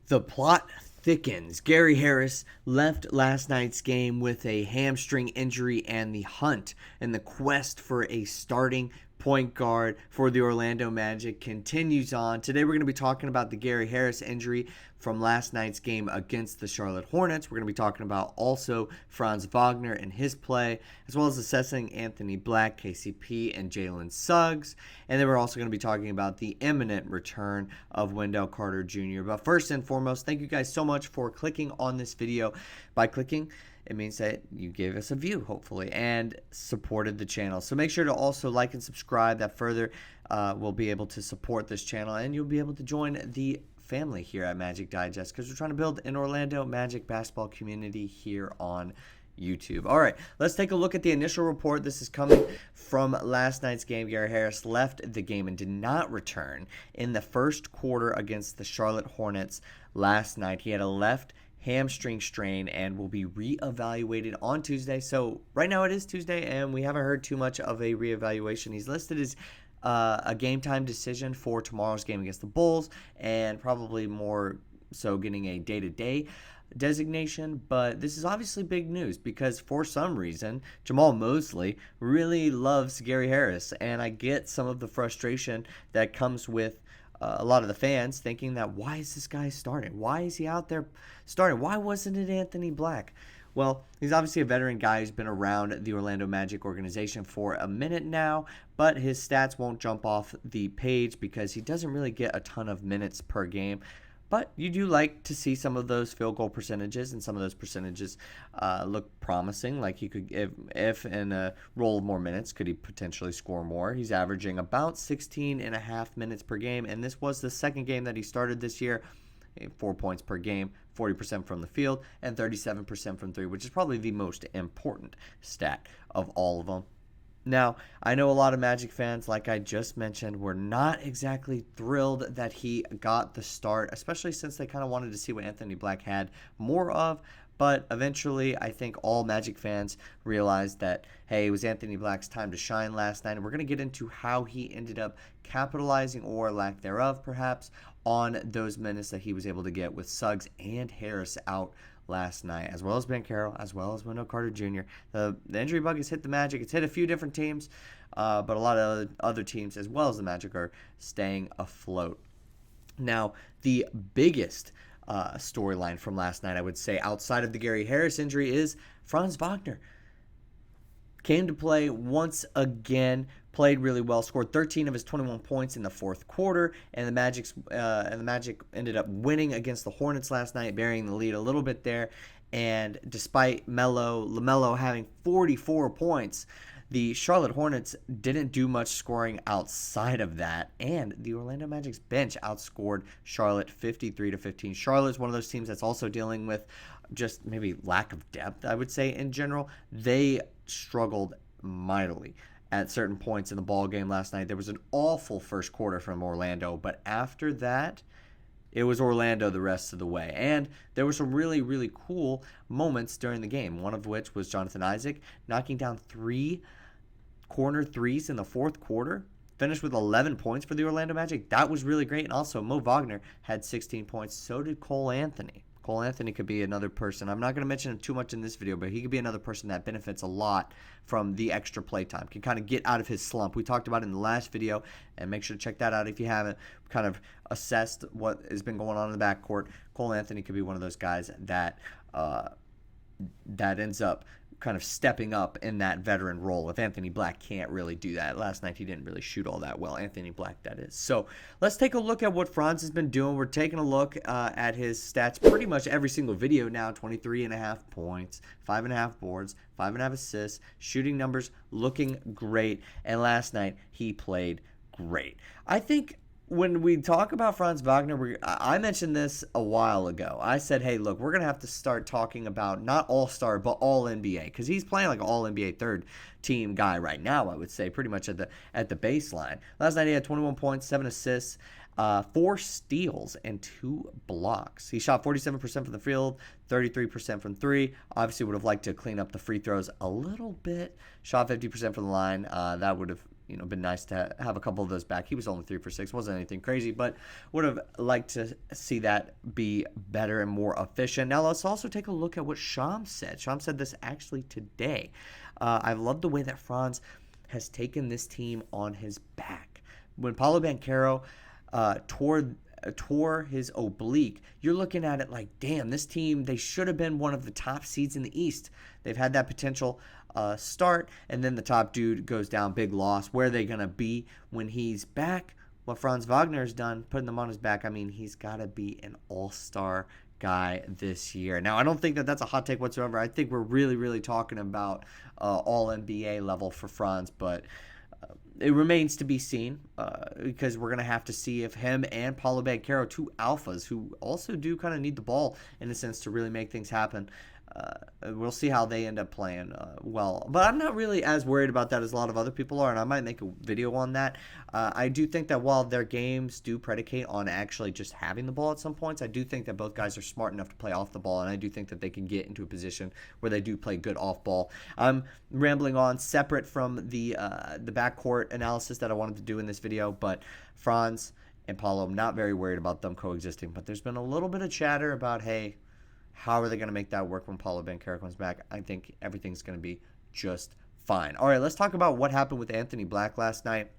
The plot thickens. Gary Harris left last night's game with a hamstring injury, and the hunt and the quest for a starting point guard for the Orlando Magic continues on. Today we're going to be talking about the Gary Harris injury from last night's game against the Charlotte Hornets. We're going to be talking about also Franz Wagner and his play, as well as assessing Anthony Black, KCP, and Jalen Suggs. And then we're also going to be talking about the imminent return of Wendell Carter Jr. But first and foremost, thank you guys so much for clicking on this video. By clicking, it means that you gave us a view, hopefully, and supported the channel. So make sure to also like and subscribe. That further will be able to support this channel, and you'll be able to join the family here at Magic Digest, because we're trying to build an Orlando Magic basketball community here on YouTube. All right, let's take a look at the initial report. This is coming from last night's game. Gary Harris left the game and did not return in the first quarter against the Charlotte Hornets last night. He had a left hamstring strain and will be reevaluated on Tuesday. So right now it is Tuesday, and we haven't heard too much of a reevaluation. He's listed as a game time decision for tomorrow's game against the Bulls, and probably more so getting a day-to-day designation. But this is obviously big news, because for some reason Jamahl Mosley really loves Gary Harris, and I get some of the frustration that comes with a lot of the fans thinking that, why is this guy starting? Why is he out there starting? Why wasn't it Anthony Black? Well, he's obviously a veteran guy who's been around the Orlando Magic organization for a minute now, but his stats won't jump off the page because he doesn't really get a ton of minutes per game. But you do like to see some of those field goal percentages, and some of those percentages look promising. Like he could, if in a role of more minutes, could he potentially score more? He's averaging about 16.5 minutes per game, and this was the second game that he started this year. 4 points per game, 40% from the field, and 37% from three, which is probably the most important stat of all of them. Now, I know a lot of Magic fans, like I just mentioned, were not exactly thrilled that he got the start, especially since they kind of wanted to see what Anthony Black had more of. But eventually, I think all Magic fans realized that, hey, it was Anthony Black's time to shine last night. And we're going to get into how he ended up capitalizing, or lack thereof, perhaps, on those minutes that he was able to get with Suggs and Harris out last night, as well as Banchero, as well as Wendell Carter Jr. The injury bug has hit the Magic. It's hit a few different teams, but a lot of other teams, as well as the Magic, are staying afloat. Now, the biggest storyline from last night, I would say, outside of the Gary Harris injury, is Franz Wagner. Came to play once again, played really well, scored 13 of his 21 points in the fourth quarter, and the Magic ended up winning against the Hornets last night, burying the lead a little bit there. And despite LaMelo having 44 points, the Charlotte Hornets didn't do much scoring outside of that, and the Orlando Magic's bench outscored Charlotte 53-15. Charlotte's one of those teams that's also dealing with just maybe lack of depth, I would say, in general. They struggled mightily at certain points in the ball game last night. There was an awful first quarter from Orlando, but after that, it was Orlando the rest of the way. And there were some really, really cool moments during the game, one of which was Jonathan Isaac knocking down 3 corner threes in the fourth quarter. Finished with 11 points for the Orlando Magic. That was really great. And also, Mo Wagner had 16 points. So did Cole Anthony. Cole Anthony could be another person. I'm not going to mention him too much in this video, but he could be another person that benefits a lot from the extra play time. Can kind of get out of his slump. We talked about it in the last video, and make sure to check that out if you haven't. Kind of assessed what has been going on in the backcourt. Cole Anthony could be one of those guys that ends up kind of stepping up in that veteran role if Anthony Black can't really do that. Last night he didn't really shoot all that well, Anthony Black, that is. So let's take a look at what Franz has been doing. We're taking a look at his stats pretty much every single video now. 23.5 points, 5.5 boards, 5.5 assists, shooting numbers looking great, and last night he played great. I think when we talk about Franz Wagner, I mentioned this a while ago. I said, hey, look, we're going to have to start talking about not all-star, but all-NBA, because he's playing like an all-NBA third-team guy right now, I would say, pretty much at the baseline. Last night he had 21 points, 7 assists, 4 steals, and 2 blocks. He shot 47% from the field, 33% from three. Obviously would have liked to clean up the free throws a little bit. Shot 50% from the line. That would have been nice to have a couple of those back. He was only 3 for 6, wasn't anything crazy, but would have liked to see that be better and more efficient. Now let's also take a look at what Shams said. Shams said this actually today. I love the way that Franz has taken this team on his back. When Paolo Banchero tore his oblique, you're looking at it like, damn, this team, they should have been one of the top seeds in the East. They've had that potential start, and then the top dude goes down, big loss. Where are they going to be when he's back? What Franz Wagner has done, putting them on his back, I mean, he's got to be an all-star guy this year. Now, I don't think that that's a hot take whatsoever. I think we're really, really talking about all-NBA level for Franz, but it remains to be seen because we're going to have to see if him and Paolo Banchero, two alphas who also do kind of need the ball in a sense to really make things happen, we'll see how they end up playing well. But I'm not really as worried about that as a lot of other people are, and I might make a video on that. I do think that while their games do predicate on actually just having the ball at some points, I do think that both guys are smart enough to play off the ball, and I do think that they can get into a position where they do play good off ball. I'm rambling on separate from the backcourt analysis that I wanted to do in this video, but Franz and Paolo, I'm not very worried about them coexisting, but there's been a little bit of chatter about, hey, how are they going to make that work when Paolo Banchero comes back? I think everything's going to be just fine. All right, let's talk about what happened with Anthony Black last night.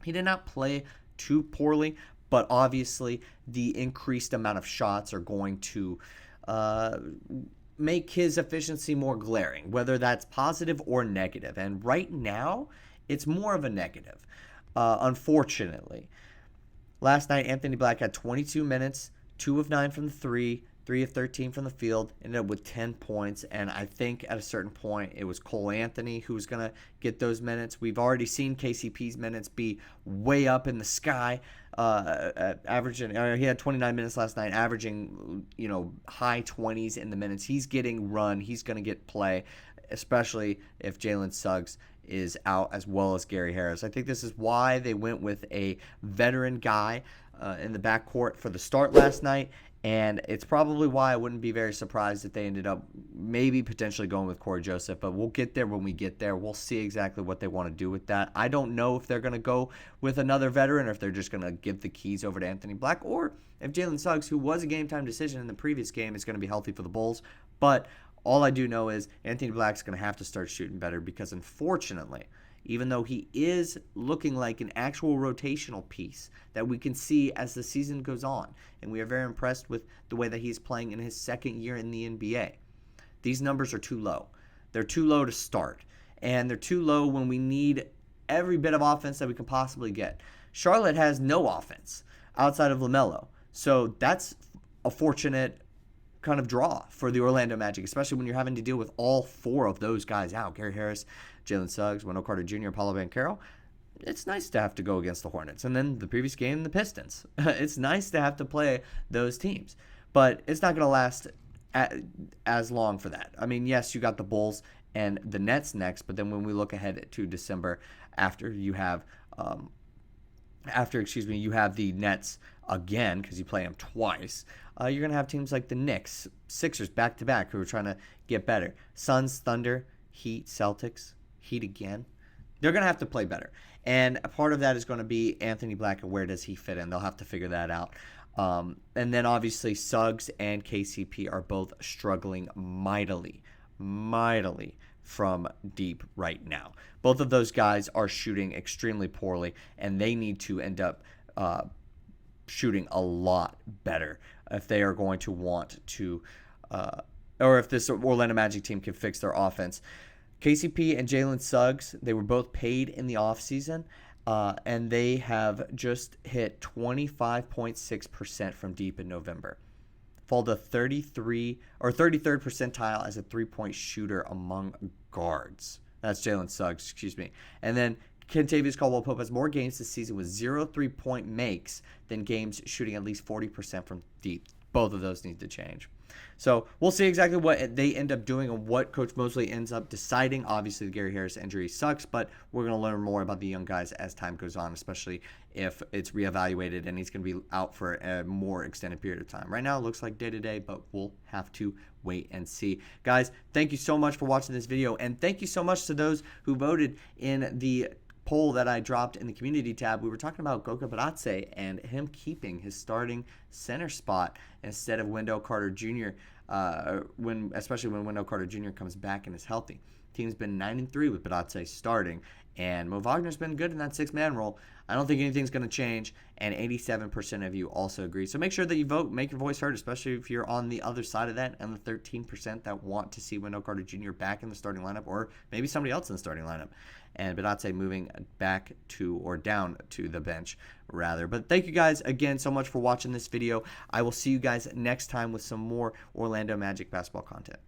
He did not play too poorly, but obviously the increased amount of shots are going to make his efficiency more glaring, whether that's positive or negative. And right now, it's more of a negative, unfortunately. Last night, Anthony Black had 22 minutes, 2 of 9 from the 3 of 13 from the field, ended up with 10 points, and I think at a certain point it was Cole Anthony who was going to get those minutes. We've already seen KCP's minutes be way up in the sky, averaging. He had 29 minutes last night, averaging high 20s in the minutes. He's getting run. He's going to get play, especially if Jalen Suggs is out as well as Gary Harris. I think this is why they went with a veteran guy in the backcourt for the start last night. And it's probably why I wouldn't be very surprised if they ended up maybe potentially going with Corey Joseph. But we'll get there when we get there. We'll see exactly what they want to do with that. I don't know if they're going to go with another veteran or if they're just going to give the keys over to Anthony Black, or if Jalen Suggs, who was a game-time decision in the previous game, is going to be healthy for the Bulls. But all I do know is Anthony Black's going to have to start shooting better because, unfortunately, even though he is looking like an actual rotational piece that we can see as the season goes on, and we are very impressed with the way that he's playing in his second year in the NBA, these numbers are too low. They're too low to start, and they're too low when we need every bit of offense that we can possibly get. Charlotte has no offense outside of LaMelo, so that's a fortunate kind of draw for the Orlando Magic, especially when you're having to deal with all 4 of those guys out. Gary Harris, Jalen Suggs, Wendell Carter Jr., Paolo Banchero. It's nice to have to go against the Hornets. And then the previous game, the Pistons. It's nice to have to play those teams. But it's not going to last as long for that. I mean, yes, you got the Bulls and the Nets next, but then when we look ahead to December, after you have you have the Nets again, because you play them twice, you're going to have teams like the Knicks, Sixers back-to-back who are trying to get better. Suns, Thunder, Heat, Celtics, Heat again. They're going to have to play better. And a part of that is going to be Anthony Black and where does he fit in. They'll have to figure that out. And then obviously Suggs and KCP are both struggling mightily from deep right now. Both of those guys are shooting extremely poorly, and they need to end up shooting a lot better if they are going to want to, or if this Orlando Magic team can fix their offense. KCP and Jalen Suggs, they were both paid in the offseason, and they have just hit 25.6% from deep in November. Fall to 33 or 33rd percentile as a three-point shooter among guards. That's Jalen Suggs, excuse me. And then Kentavious Caldwell-Pope has more games this season with 0 3-point makes than games shooting at least 40% from deep. Both of those need to change. So we'll see exactly what they end up doing and what Coach Mosley ends up deciding. Obviously, the Gary Harris injury sucks, but we're going to learn more about the young guys as time goes on, especially if it's reevaluated and he's going to be out for a more extended period of time. Right now, it looks like day-to-day, but we'll have to wait and see. Guys, thank you so much for watching this video, and thank you so much to those who voted in the poll that I dropped in the community tab, we were talking about Goga Bitadze and him keeping his starting center spot instead of Wendell Carter Jr. Especially when Wendell Carter Jr. comes back and is healthy. Team's been 9-3 with Bitadze starting, and Mo Wagner's been good in that 6-man role. I don't think anything's going to change, and 87% of you also agree. So make sure that you vote, make your voice heard, especially if you're on the other side of that, and the 13% that want to see Wendell Carter Jr. back in the starting lineup, or maybe somebody else in the starting lineup, and Bitadze moving back to, or down to the bench, rather. But thank you guys again so much for watching this video. I will see you guys next time with some more Orlando Magic basketball content.